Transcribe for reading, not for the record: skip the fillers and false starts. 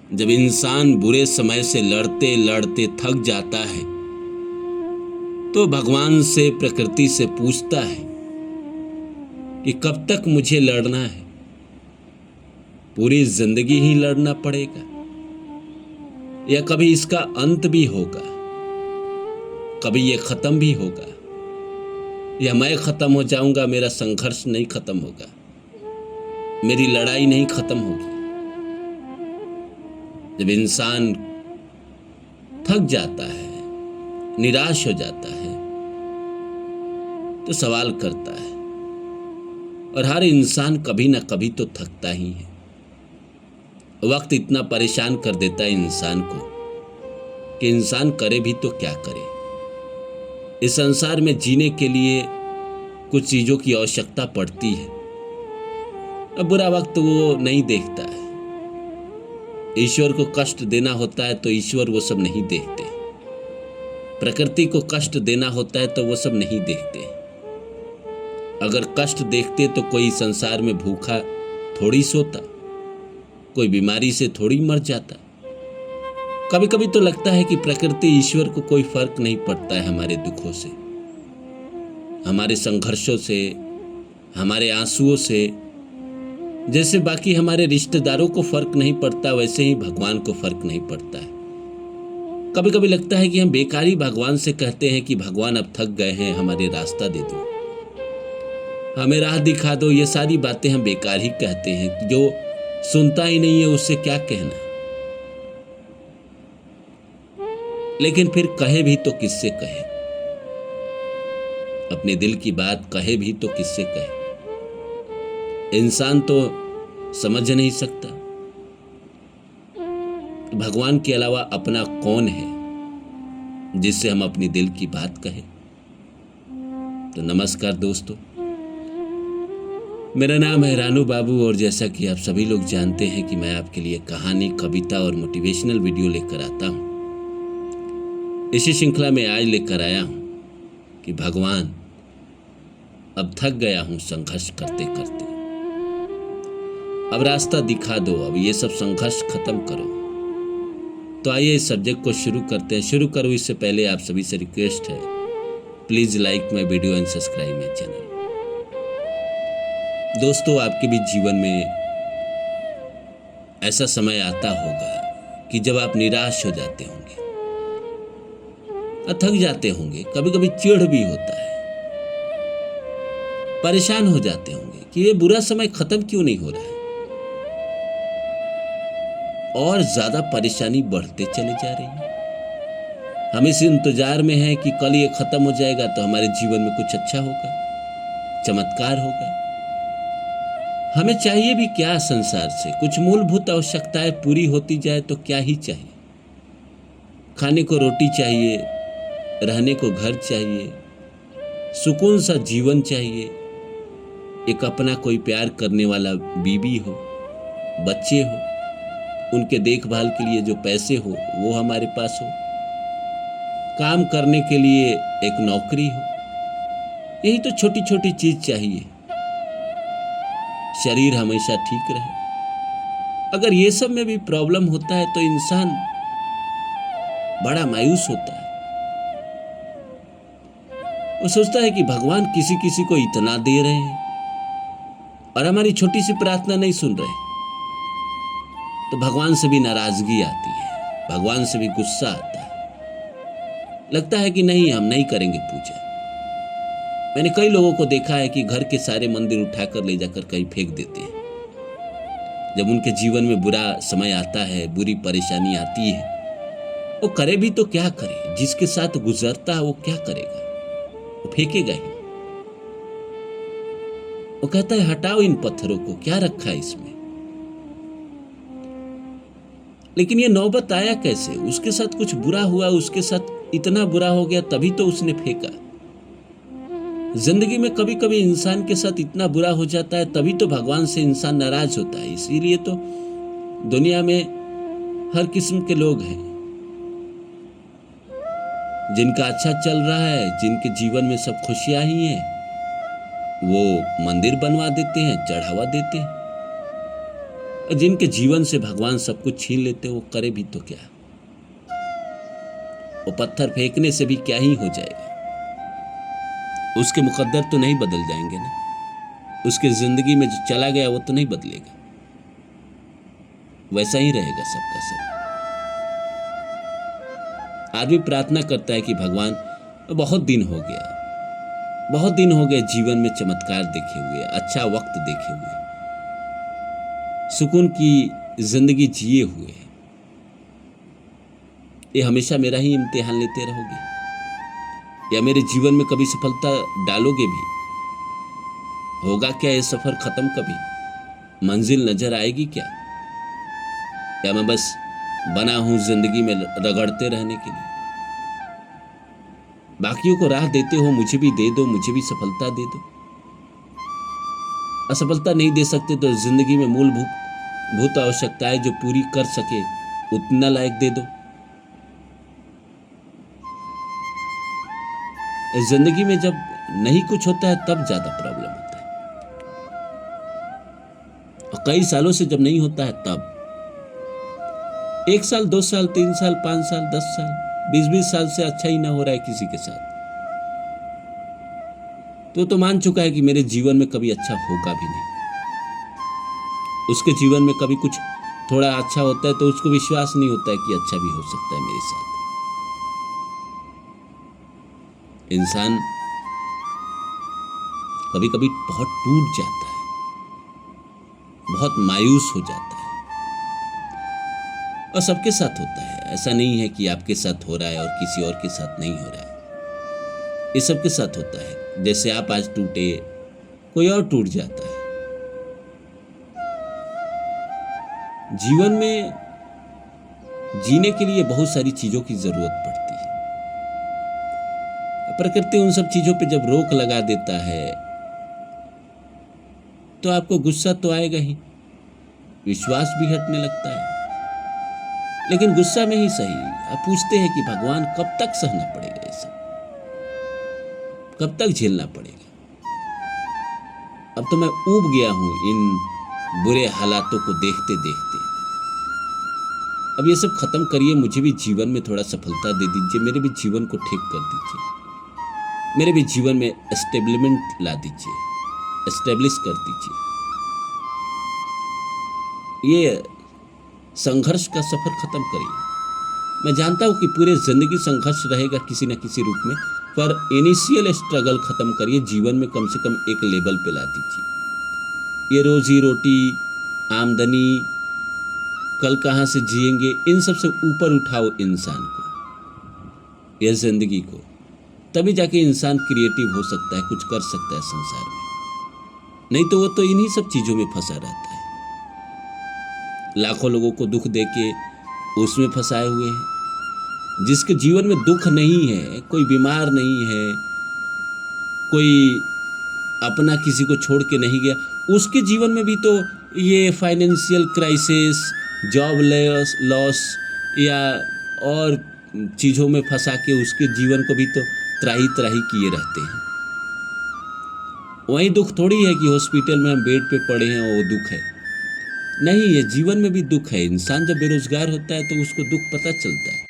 जब इंसान बुरे समय से लड़ते लड़ते थक जाता है तो भगवान से, प्रकृति से पूछता है कि कब तक मुझे लड़ना है? पूरी जिंदगी ही लड़ना पड़ेगा या कभी इसका अंत भी होगा? कभी ये खत्म भी होगा या मैं खत्म हो जाऊंगा, मेरा संघर्ष नहीं खत्म होगा, मेरी लड़ाई नहीं खत्म होगी? जब इंसान थक जाता है, निराश हो जाता है, तो सवाल करता है। और हर इंसान कभी ना कभी तो थकता ही है। वक्त इतना परेशान कर देता है इंसान को कि इंसान करे भी तो क्या करे। इस संसार में जीने के लिए कुछ चीजों की आवश्यकता पड़ती है। अब बुरा वक्त वो नहीं देखता है। ईश्वर को कष्ट देना होता है तो ईश्वर वो सब नहीं देखते। प्रकृति को कष्ट देना होता है तो वो सब नहीं देखते। अगर कष्ट देखते तो कोई संसार में भूखा थोड़ी सोता, कोई बीमारी से थोड़ी मर जाता। कभी कभी तो लगता है कि प्रकृति, ईश्वर को कोई फर्क नहीं पड़ता है हमारे दुखों से, हमारे संघर्षों से, हमारे आंसुओं से। जैसे बाकी हमारे रिश्तेदारों को फर्क नहीं पड़ता, वैसे ही भगवान को फर्क नहीं पड़ता है। कभी कभी लगता है कि हम बेकारी भगवान से कहते हैं कि भगवान अब थक गए हैं, हमारे रास्ता दे दो, हमें राह दिखा दो। ये सारी बातें हम बेकार ही कहते हैं। जो सुनता ही नहीं है उससे क्या कहना। लेकिन फिर कहे भी तो किससे कहे? अपने दिल की बात कहे भी तो किससे कहे? इंसान तो समझ नहीं सकता। भगवान के अलावा अपना कौन है जिससे हम अपनी दिल की बात कहें? तो नमस्कार दोस्तों, मेरा नाम है रानू बाबू और जैसा कि आप सभी लोग जानते हैं कि मैं आपके लिए कहानी, कविता और मोटिवेशनल वीडियो लेकर आता हूं। इसी श्रृंखला में आज लेकर आया हूं कि भगवान अब थक गया हूं संघर्ष करते करते, अब रास्ता दिखा दो, अब ये सब संघर्ष खत्म करो। तो आइए इस सब्जेक्ट को शुरू करते हैं। शुरू करो इससे पहले आप सभी से रिक्वेस्ट है, please like my video and subscribe my channel. दोस्तों, आपके भी जीवन में ऐसा समय आता होगा कि जब आप निराश हो जाते होंगे, थक जाते होंगे, कभी कभी चिढ़ भी होता है, परेशान हो जाते होंगे कि ये बुरा समय खत्म क्यों नहीं हो रहा है, और ज्यादा परेशानी बढ़ते चले जा रही है। हम इस इंतजार में हैं कि कल ये खत्म हो जाएगा तो हमारे जीवन में कुछ अच्छा होगा, चमत्कार होगा। हमें चाहिए भी क्या संसार से? कुछ मूलभूत आवश्यकताएं पूरी होती जाए तो क्या ही चाहिए। खाने को रोटी चाहिए, रहने को घर चाहिए, सुकून सा जीवन चाहिए, एक अपना कोई प्यार करने वाला बीवी हो, बच्चे हो, उनके देखभाल के लिए जो पैसे हो वो हमारे पास हो, काम करने के लिए एक नौकरी हो। यही तो छोटी छोटी चीज चाहिए। शरीर हमेशा ठीक रहे। अगर ये सब में भी प्रॉब्लम होता है तो इंसान बड़ा मायूस होता है। वो सोचता है कि भगवान किसी किसी को इतना दे रहे हैं और हमारी छोटी सी प्रार्थना नहीं सुन रहे। तो भगवान से भी नाराजगी आती है, भगवान से भी गुस्सा आता है। लगता है कि नहीं, हम नहीं करेंगे पूजा। मैंने कई लोगों को देखा है कि घर के सारे मंदिर उठाकर ले जाकर कहीं फेंक देते हैं। जब उनके जीवन में बुरा समय आता है, बुरी परेशानी आती है, वो करे भी तो क्या करे? जिसके साथ गुजरता है वो क्या करेगा? वो फेंकेगा ही। वो कहता है हटाओ इन पत्थरों को, क्या रखा है इसमें। लेकिन ये नौबत आया कैसे? उसके साथ कुछ बुरा हुआ, उसके साथ इतना बुरा हो गया तभी तो उसने फेंका। जिंदगी में कभी कभी इंसान के साथ इतना बुरा हो जाता है तभी तो भगवान से इंसान नाराज होता है। इसीलिए तो दुनिया में हर किस्म के लोग हैं। जिनका अच्छा चल रहा है, जिनके जीवन में सब खुशियां ही हैं, वो मंदिर बनवा देते हैं, चढ़ावा देते हैं। और जिनके जीवन से भगवान सब कुछ छीन लेते वो करे भी तो क्या, वो पत्थर फेंकने से भी क्या ही हो जाएगा, उसके मुकद्दर तो नहीं बदल जाएंगे ना, उसके जिंदगी में जो चला गया वो तो नहीं बदलेगा, वैसा ही रहेगा सबका सब। आदमी प्रार्थना करता है कि भगवान बहुत दिन हो गया, बहुत दिन हो गए जीवन में चमत्कार देखे हुए, अच्छा वक्त देखे हुए, सुकून की जिंदगी जिए हुए, ये हमेशा मेरा ही इम्तिहान लेते रहोगे या मेरे जीवन में कभी सफलता डालोगे भी? होगा क्या ये सफर खत्म कभी? मंजिल नजर आएगी क्या? या मैं बस बना हूं जिंदगी में रगड़ते रहने के लिए? बाकियों को राह देते हो, मुझे भी दे दो, मुझे भी सफलता दे दो। असफलता नहीं दे सकते तो जिंदगी में मूलभूत आवश्यकताएं जो पूरी कर सके उतना लायक दे दो। जिंदगी में जब नहीं कुछ होता है तब ज्यादा प्रॉब्लम होता है, और कई सालों से जब नहीं होता है तब 1 साल 2 साल 3 साल 5 साल 10 साल 20 साल से अच्छा ही ना हो रहा है किसी के साथ, तो मान चुका है कि मेरे जीवन में कभी अच्छा होगा भी नहीं। उसके जीवन में कभी कुछ थोड़ा अच्छा होता है तो उसको विश्वास नहीं होता है कि अच्छा भी हो सकता है मेरे साथ। इंसान कभी कभी बहुत टूट जाता है, बहुत मायूस हो जाता है, और सबके साथ होता है। ऐसा नहीं है कि आपके साथ हो रहा है और किसी और के साथ नहीं हो रहा है, ये सबके साथ होता है। जैसे आप आज टूटे, कोई और टूट जाता है। जीवन में जीने के लिए बहुत सारी चीजों की जरूरत पड़ती है। प्रकृति उन सब चीजों पे जब रोक लगा देता है तो आपको गुस्सा तो आएगा ही, विश्वास भी हटने लगता है। लेकिन गुस्सा में ही सही आप पूछते हैं कि भगवान कब तक सहना पड़ेगा, ये सब कब तक झेलना पड़ेगा? अब तो मैं ऊब गया हूं इन बुरे हालातों को देखते देखते। अब ये सब खत्म करिए, मुझे भी जीवन में थोड़ा सफलता दे दीजिए, मेरे भी जीवन को ठीक कर दीजिए, मेरे भी जीवन में एस्टेब्लिशमेंट ला दीजिए, एस्टेब्लिश कर दीजिए। ये संघर्ष का सफर खत्म करिए। मैं जानता हूं कि पूरे जिंदगी संघर्ष रहेगा किसी न किसी रूप में, पर इनिशियल स्ट्रगल खत्म करिए, जीवन में कम से कम एक लेवल पे ला दीजिए। ये रोजी रोटी, आमदनी, कल कहां से जिएंगे, इन सब से ऊपर उठाओ इंसान को, यह जिंदगी को, तभी जाके इंसान क्रिएटिव हो सकता है, कुछ कर सकता है संसार में। नहीं तो वो तो इन्हीं सब चीजों में फंसा रहता है, लाखों लोगों को दुख देके उसमें फंसाए हुए हैं। जिसके जीवन में दुख नहीं है, कोई बीमार नहीं है, कोई अपना किसी को छोड़ के नहीं गया, उसके जीवन में भी तो ये फाइनेंशियल क्राइसिस, जॉब लॉस या और चीज़ों में फंसा के उसके जीवन को भी तो त्राही त्राही किए रहते हैं। वही दुख थोड़ी है कि हॉस्पिटल में हम बेड पे पड़े हैं वो दुख है, नहीं, ये जीवन में भी दुख है। इंसान जब बेरोजगार होता है तो उसको दुख पता चलता है।